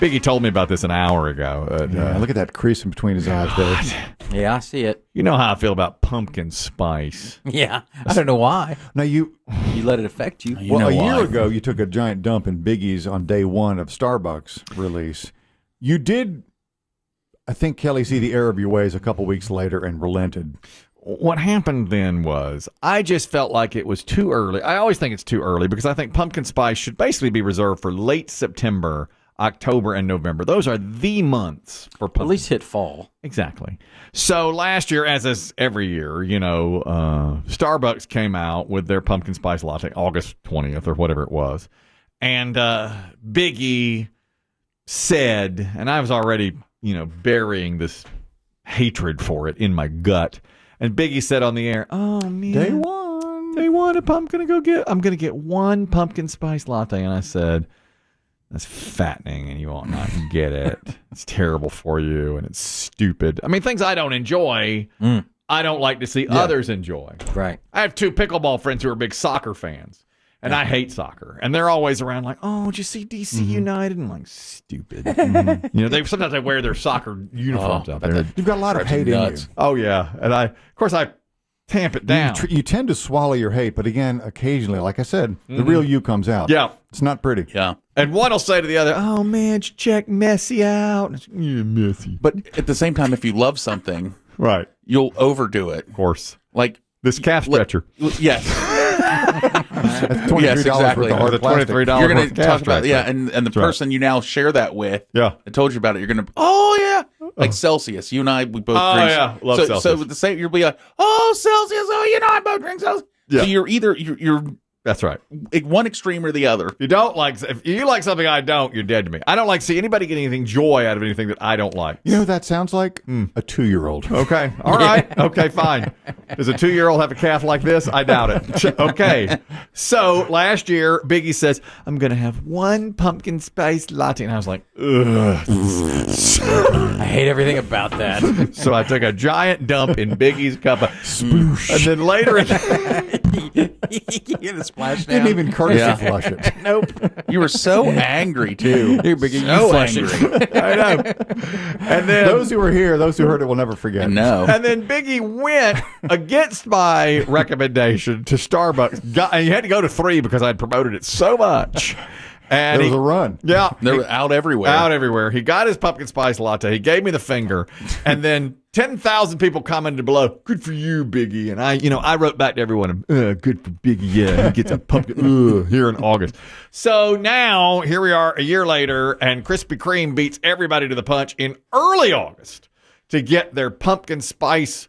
Biggie told me about this an hour ago. Look at that crease in between his eyes there. Yeah, I see it. You know how I feel about pumpkin spice. Yeah, I don't know why. Now You let it affect you. Well, a year ago, you took a giant dump in Biggie's on day one of Starbucks release. You did, I think, Kelly, see the error of your ways a couple weeks later and relented. What happened then was I just felt like it was too early. I always think it's too early because I think pumpkin spice should basically be reserved for late September, October, and November. Those are the months for pumpkin. At least hit fall. Exactly. So last year, as is every year, Starbucks came out with their pumpkin spice latte, August 20th or whatever it was. And Biggie said, and I was already, burying this hatred for it in my gut. And Biggie said on the air, "Oh man, day one, I'm gonna get one pumpkin spice latte." And I said, "That's fattening, and you ought not get it. It's terrible for you, and it's stupid." I mean, things I don't enjoy, I don't like to see others enjoy. Right. I have two pickleball friends who are big soccer fans, and I hate soccer. And they're always around like, "Oh, did you see DC United?" And I'm like, stupid. They sometimes they wear their soccer uniforms out there. You've got a lot of hate in you. Oh, yeah. And of course, I tamp it down. You tend to swallow your hate, but again, occasionally, like I said, the real you comes out. Yeah. It's not pretty. Yeah. And one will say to the other, "Oh, man, check Messi out." And yeah, Messi. But at the same time, if you love something, Right. you'll overdo it. Of course. Like this calf stretcher. Yes. That's $23 Yes, exactly. worth of hard The plastic. $23 You're going worth to of calf talk about stretcher. and the person you now share that with. Yeah. I told you about it. You're going to. Oh yeah. Like Celsius. You and I, we both drink. Yeah. Love Celsius. So with the same, you'll be like, "Oh, Celsius. Oh, I both drink Celsius." Yeah. So you're That's right. one extreme or the other. If you like something I don't, you're dead to me. I don't like to see anybody get anything joy out of anything that I don't like. You know what that sounds like? A 2-year-old. Okay. All right. Okay, fine. Does a 2-year-old have a calf like this? I doubt it. Okay. So last year, Biggie says, "I'm going to have one pumpkin spice latte." And I was like, ugh. I hate everything about that. So I took a giant dump in Biggie's cup of sploosh. And then later You get a splash down. Didn't even courtesy flush it. Nope. You were so angry too. Here, Biggie, So you flush angry. it. I know. And then Those who were here, those who heard it will never forget. No. And then Biggie went against my recommendation to Starbucks. And he had to go to 3 because I'd promoted it so much. And There was a run. Yeah. They were out everywhere. Out everywhere. He got his pumpkin spice latte. He gave me the finger. And then 10,000 people commented below, "Good for you, Biggie." And I wrote back to everyone, "Good for Biggie. Yeah, he gets a pumpkin here in August." So now, here we are a year later, and Krispy Kreme beats everybody to the punch in early August to get their pumpkin spice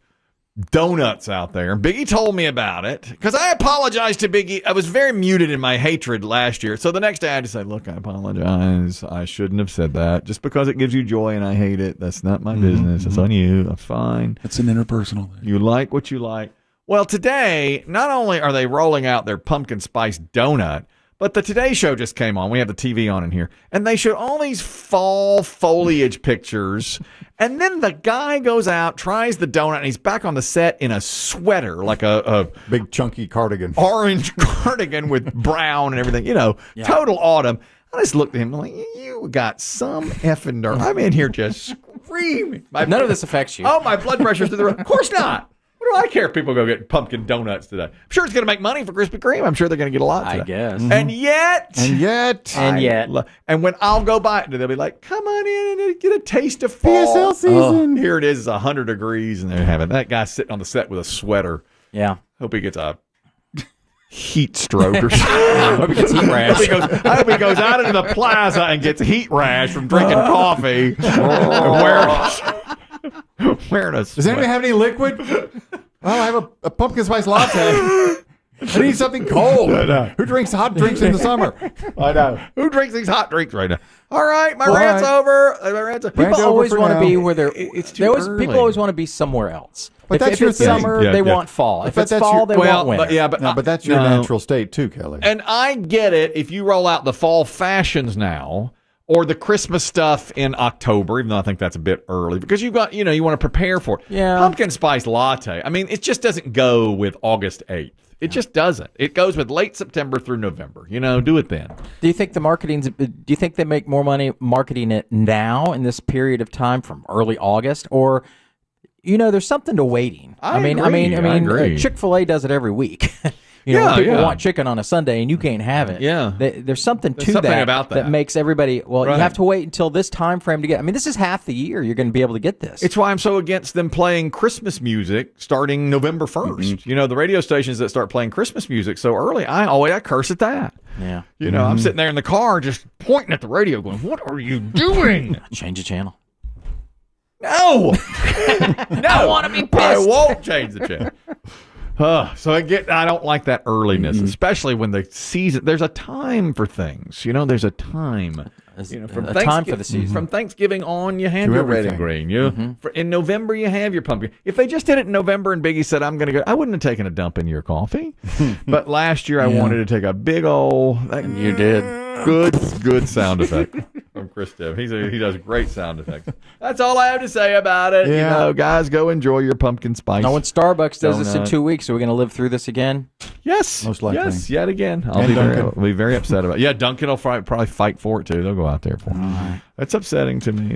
donuts out there. Biggie told me about it because I apologized to Biggie. I was very muted in my hatred last year. So the next day I had to say, "Look, I apologize. I shouldn't have said that. Just because it gives you joy and I hate it, that's not my business. It's on you. I'm fine. It's an interpersonal thing. You like what you like." Well, today, not only are they rolling out their pumpkin spice donut, but the Today Show just came on. We have the TV on in here. And they show all these fall foliage pictures. And then the guy goes out, tries the donut, and he's back on the set in a sweater, like a Big chunky cardigan. orange cardigan with brown and everything. Total autumn. I just looked at him like, "You got some effing nerve." I'm in here just screaming. None of this affects you. Oh, my blood pressure's through the roof. Of course not. What do I care if people go get pumpkin donuts today? I'm sure it's going to make money for Krispy Kreme. I'm sure they're going to get a lot today. I guess. And yet. And when I'll go by it, they'll be like, "Come on in and get a taste of fall." PSL season. Here it is. It's 100 degrees, and they're having that guy sitting on the set with a sweater. Yeah. Hope he gets a heat stroke or something. Hope he gets heat rash. I hope he goes out into the plaza and gets heat rash from drinking coffee and wearing a Does anybody have any liquid? Well, I have a pumpkin spice latte. I need something cold. Who drinks hot drinks in the summer? I know. Who drinks these hot drinks right now? All right, my rant's over. People always want to be where they're. It's too early. People always want to be somewhere else. But that's if your it's thing. summer, they want fall. If it's fall, they want winter. But that's your natural state too, Kelly. And I get it if you roll out the fall fashions now, or the Christmas stuff in October, even though I think that's a bit early because you want to prepare for it. Yeah. Pumpkin spice latte. I mean, it just doesn't go with August 8th. It just doesn't. It goes with late September through November. Do it then. Do you think Do you think they make more money marketing it now in this period of time from early August, or there's something to waiting? I agree. Chick-fil-A does it every week. When people want chicken on a Sunday and you can't have it. Yeah. There's something about that. makes everybody, Right. you have to wait until this time frame to get. I mean, this is half the year you're going to be able to get this. It's why I'm so against them playing Christmas music starting November 1st. The radio stations that start playing Christmas music so early, I curse at that. Yeah. I'm sitting there in the car just pointing at the radio going, what are you doing? Change the channel. No. No. I want to be pissed. I won't change the channel. So I don't like that earliness, especially when the season. There's a time for things, there's a time. A time for the season. From Thanksgiving on, you have your red and green. In November, you have your pumpkin. If they just did it in November and Biggie said, "I'm going to go," I wouldn't have taken a dump in your coffee. But last year, I wanted to take a big old. You did. Good sound effect from Chris Demm. He does great sound effects. That's all I have to say about it. Yeah. Guys, go enjoy your pumpkin spice. Now, when Starbucks does this in donut. 2 weeks, are we going to live through this again? Yes, Most likely. Yes, yet again. I'll And be very upset about it. Yeah, Duncan will probably fight for it too. They'll go out there for it. That's upsetting to me.